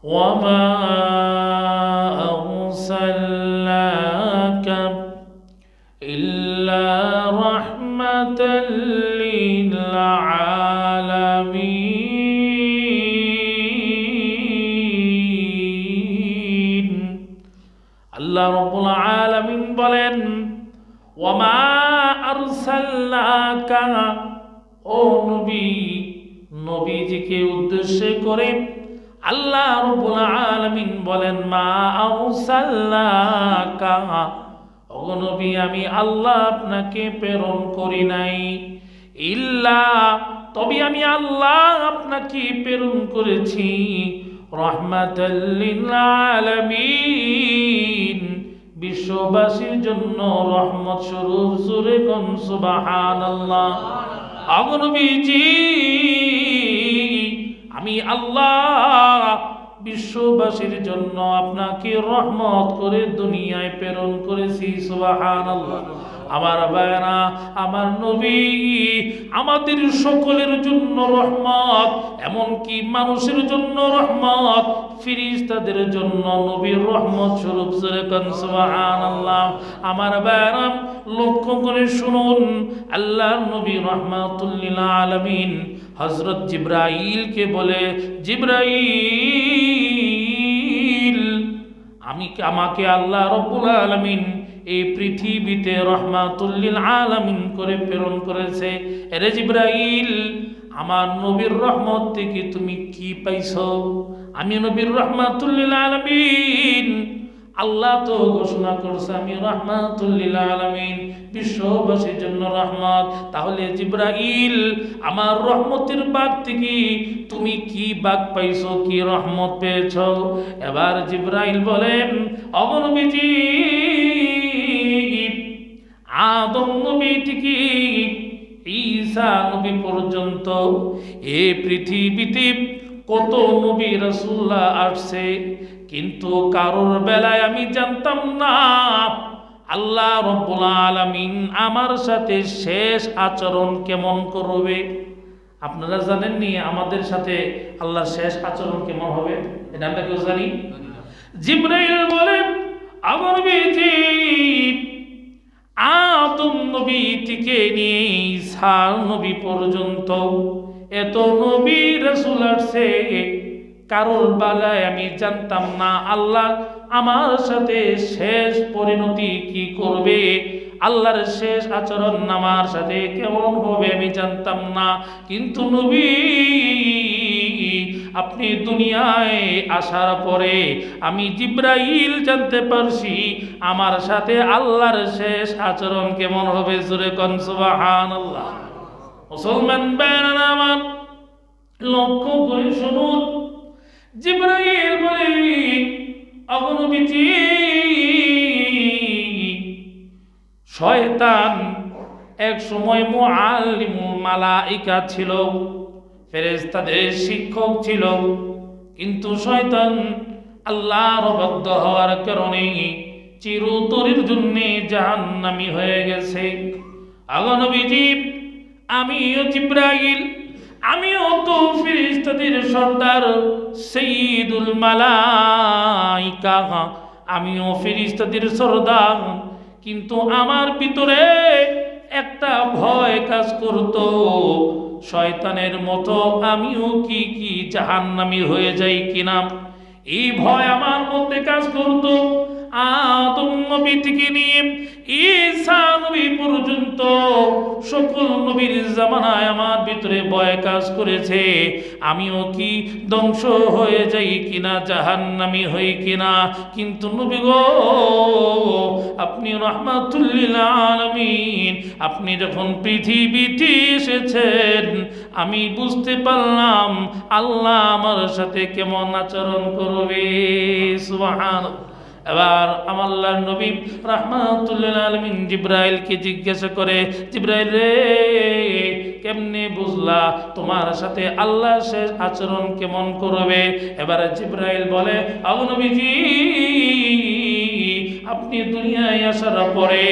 وما أرسلناك إلا رحمة للعالمين আল্লাহ রাব্বুল আলামিন বলেন ওয়ামা আরসালনাকা ও নবী নবীজিকে উদ্দেশ্য করে আল্লাহ রাব্বুল আলামিন বলেন মা আরসালনাকা ও নবী আমি আল্লাহ আপনাকে প্রেরণ করি নাই ইল্লা তবে আমি আল্লাহ আপনাকে প্রেরণ করেছি রাহমাতাল লিল আলামিন বিশ্ববাসীর জন্য রহমত স্বরূপ। জোরে কোন সুবহানাল্লাহ। আগো নবীজি আমি আল্লাহ বিশ্ববাসীর জন্য আপনাকে রহমত করে দুনিয়ায় প্রেরণ করেছি। সুবহানাল্লাহ। আমার ভাইরা, আমার নবী আমাদের সকলের জন্য রহমত, এমনকি মানুষের জন্য রহমত, ফেরেশতাদের জন্য নবীর রহমত স্বরূপ। সুবহানাল্লাহ। আমার ভাইরা লক্ষ্য করে শুনুন, আল্লাহর নবী রাহমাতুল লিল আলামিন হযরত জিবরাইলকে বলে, জিবরাইল আমাকে আল্লাহ রাব্বুল আলামিন এই পৃথিবীতে রাহমাতুল লিল আলামিন করে প্রেরণ করেছে। এরে জিবরাইল, আমার নবীর রহমত থেকে তুমি কি পাইছো? আমি নবীর রাহমাতুল লিল আলামিন, আল্লাহ তো ঘোষণা করছে আমি রাহমাতুল লিল আলামিন, বিশ্ববাসীর জন্য রহমত। তাহলে জিবরাইল, আমার রহমতের বাগ থেকে তুমি কি বাগ পাইছো, কি রহমত পেয়েছো? এবার জিবরাইল বলেন, ওগো নবীজি, আদম নবী থেকে ঈসা নবী পর্যন্ত এই পৃথিবীতে কত নবী রাসূলুল্লাহ আসছে, কিন্তু কারোর বেলায় আমি জানতাম না আল্লাহ রাব্বুল আলামিন আমার সাথে শেষ আচরণ কেমন করবে। আপনারা জানেননি আমাদের সাথে আল্লাহর শেষ আচরণ কেমন হবে? এটা আমরা কেউ জানি? জিবরাইল বলেন, আমার নবীজি আদম নবী থেকে নিয়ে ঈসা নবী পর্যন্ত এত নবী রাসূল আসছে, কারোর বেলায় আমি জানতাম না আল্লাহ আমার সাথে শেষ পরিণতি কি করবে, আল্লাহর শেষ আচরণ আমার সাথে কেমন হবে আমি জানতাম না। কিন্তু নবী, আপনি দুনিয়ায় আসার পরে আমি জিবরাইল জানতে পারছি আমার সাথে আল্লাহর শেষ আচরণ কেমন হবে। জোরে কোন সুবহানাল্লাহ। মুসলমান ভাইরা আমার, লক্ষ্য করে শুনুন, জিবরাইল বলে, ওগো নবীজি, শয়তান এক সময় মুআল্লিমুল মালাইকা ছিল, ফেরেশতাদের শিক্ষক ছিল, কিন্তু শয়তান আল্লাহর অবাধ্য হওয়ার কারণে চিরতরের জন্য জাহান্নামী হয়ে গেছে। ওগো নবীজি, আমিও জিবরাইল, আমিও তো ফেরেশতাদের সর্দার সাইয়্যিদুল মালাইকা, আমিও ফেরেশতাদের সর্দার, কিন্তু আমার ভিতরে একটা ভয় কাজ করত, শয়তানের মতো আমিও কি জাহান্নামী হয়ে যাই কিনা, এই ভয় আমার মধ্যে কাজ করত। আদম নবী থেকে নিয়ে ঈসা নবী পর্যন্ত সকল নবীর জামানায় আমার ভিতরে ভয় কাজ করেছে, আমিও কি ধ্বংস হয়ে যাই কিনা, জাহান্নামী হই কিনা। কিন্তু নবী গো, আপনি রাহমাতুল লিল আলামিন, আপনি যখন পৃথিবীতে এসেছেন আমি বুঝতে পারলাম আল্লাহ আমার সাথে কেমন আচরণ করবে। সুবহানাল্লাহ। এবার আমার নবী রাহমাতুল লিল আলামিন জিবরাইলকে জিজ্ঞাসা করে, জিবরাইল রে, কেমনে বুঝলা তোমার সাথে আল্লাহ শেষ আচরণ কেমন করবে? এবারে জিবরাইল বলে, ওগো নবীজি, আপনি দুনিয়ায় আসার পরে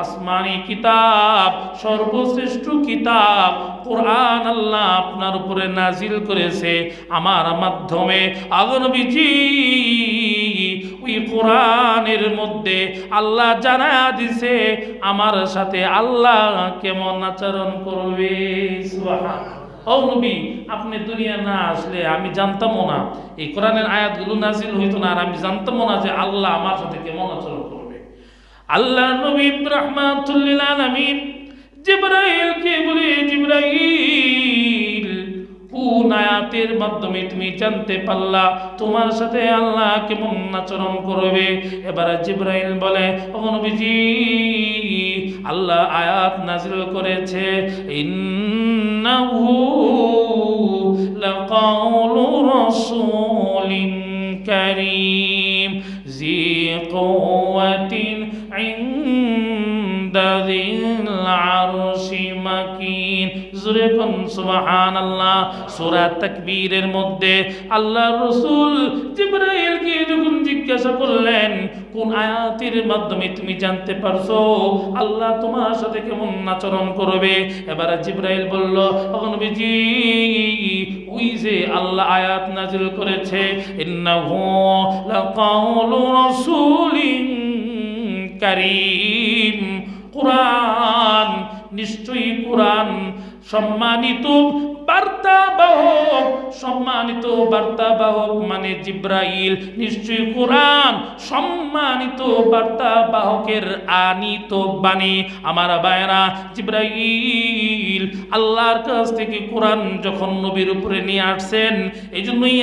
আসমানি কিতাব, সর্বশ্রেষ্ঠ কিতাব কোরআন আল্লাহ আপনার উপরে নাজিল করেছে আমার মাধ্যমে। আগনবীজি ওই কোরআনের মধ্যে আল্লাহ জানায়া দিছে আমার সাথে আল্লাহ কেমন আচরণ করবে। সুবহানাল্লাহ। ও নবী, আপনি দুনিয়া না আসলে আমি জানতামও না, এই কোরআনের আয়াতগুলো নাজিল হইতো না, আর আমি জানতামও না যে আল্লাহ আমার সাথে কেমন আচরণ করবে। আল্লাহ নবী রাহমাতুল লিল আলামিন জিবরাইলকে বলে, জিবরাইল কোন আয়াতের মাধ্যমে তুমি জানতে পারলা তোমার সাথে আল্লাহ কেমন আচরণ করবে? এবারে জিবরাইল বলে, ও নবীজি, আল্লাহ আয়াত নাজিল করেছে, ইন্নাহু লাকাউলু রাসূলিন কারীম জি কুওয়াতিন ইনদা যিল আরশি মাকিন। জোরে কোন সুবহানাল্লাহ। সূরা তাকবীরের মধ্যে আল্লাহর রাসূল জিবরাইলকে যখন জিজ্ঞাসা করলেন কোন আয়াতের মাধ্যমে তুমি জানতে পারছো আল্লাহ তোমার সাথে কেমন আচরণ করবে, এবারে জিবরাইল বলল, ও নবীজি, ওই যে আল্লাহ আয়াত নাজিল করেছে, ইন্নাহু লাকাউলু রাসূলিন কারীম, কোরআন, নিশ্চয়ই কোরআন সম্মানিত বার্তাবাহক, সম্মানিত বার্তাবাহক মানে জিবরাইল, নিশ্চয়ই কোরআন সম্মানিত বার্তাবাহকের আনিত বাণী। আমার ভাইরা, জিবরাইল আল্লাহর কাছ থেকে কোরআন যখন নবীর উপরে নিয়ে আসছেন, এই জন্যই এই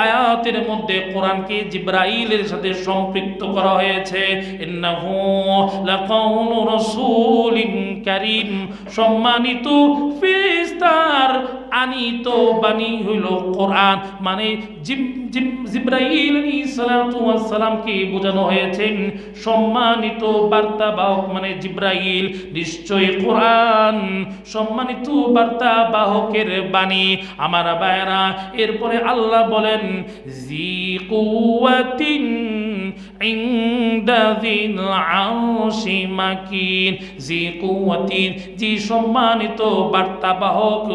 আয়াতের মধ্যে কোরআনকে জিবরাইলের সাথে সম্পৃক্ত করা হয়েছে। ইন্নাহু লাকাউলু রাসূলিন কারীম, সম্মানিত ফেরেশতার আনিত বাণী হইল কোরআন, মানে জিবরাইল আলাইহিস সালাতু ওয়াস সালামকে বোঝানো হয়েছে সম্মানিত বার্তাবাহক মানে জিবরাইল, নিশ্চয়ই কোরআন সম্মানিত বার্তাবাহকের বাণী। আমার ভাইরা, এরপরে আল্লাহ বলেন, জি কুওয়াতিন ইনদা যিল আরশি মাকিন, জি কুওয়াতিন, জি সম্মানিত বার্তাবাহক,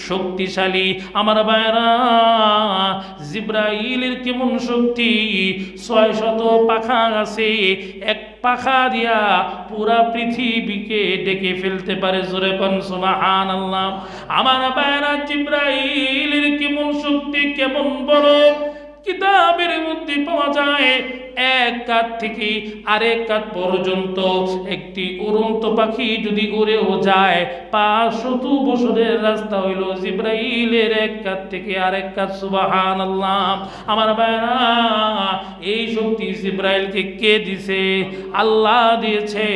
শক্তিশালী। আমার ভাইরা, জিবরাইলের কেমন শক্তি, 600 পাখা আছে, এক পাখা দিয়া পুরা পৃথিবীকে ডেকে ফেলতে পারে। জোরে কোন সুবহানাল্লাহ। আমার ভাইরা, জিবরাইলের কেমন শক্তি, কেমন বড়, কিতাবের মধ্যে পাওয়া যায় এক কাত থেকে আরেক কাত পর্যন্ত একটি উড়ন্ত পাখি যদি উড়েও যায় 500 বছরের রাস্তা হইল জিবরাইলের এক কাত থেকে আরেক কাত। সুবহানাল্লাহ। আমার ভাইরা, এই শক্তি জিবরাইলকে কে দিছে? আল্লাহ দিয়েছে।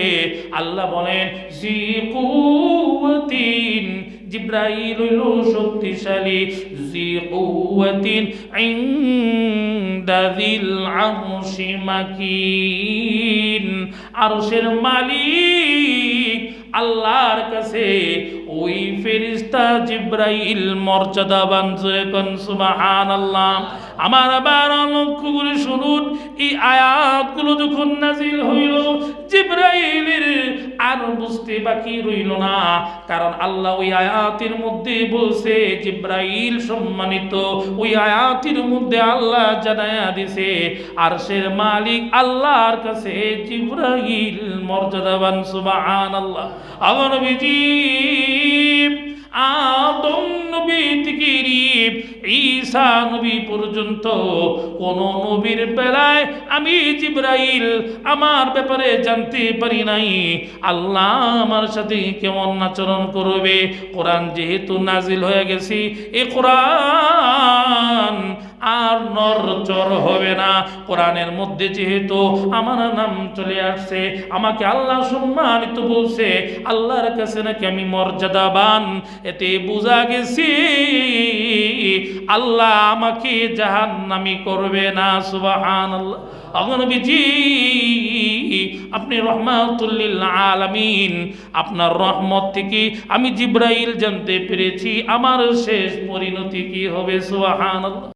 আল্লাহ বলেন, জি কুওয়াতিন, জিবরাইল হইল শক্তিশালী, জি কুওয়াতিন ইনদা যিল আরশি মাকিন, আরশের মালিক আল্লাহর কাছে ওই ফেরেশতা জিবরাইল মর্যাদাবান। জোরে কোন সুবহানাল্লাহ। আমার আবার লক্ষ্য করে শুনুন, এই আয়াতগুলো যখন নাজিল হইল জিবরাইলের আর বুঝতে বাকি রইল না, কারণ আল্লাহ ওই আয়াতের মধ্যে বলছে জিবরাইল সম্মানিত। ওই আয়াতের মধ্যে আল্লাহ জানায়া দিছে আরশের মালিক আল্লাহর কাছে জিবরাইল মর্যাদাবান। সুবহানাল্লাহ। আমার নবীজি আদম নবী থেকে ঈসা নবী পর্যন্ত কোন নবীর বেলায় আমি জিবরাইল আমার ব্যাপারে জানতে পারি নাই আল্লাহ আমার সাথে কেমন আচরণ করবে। কোরআন যেহেতু নাজিল হয়ে গেছে, এই কোরআন আর নড়চড় হবে না। কোরআনের মধ্যে যেহেতু আমার নাম চলে আসছে, আমাকে আল্লাহ সম্মানিত বলছে, আল্লাহর কাছে নাকি আমি মর্যাদাবান, এতে বোঝা গেছে আল্লাহ আমাকে জাহান্নামী করবে না। সুবহানাল্লাহ। নবীজি, আপনি রহমাতুল লিল আলামিন, আপনার রহমত থেকে আমি জিবরাইল জানতে পেরেছি আমার শেষ পরিণতি কি হবে। সুবহানাল্লাহ।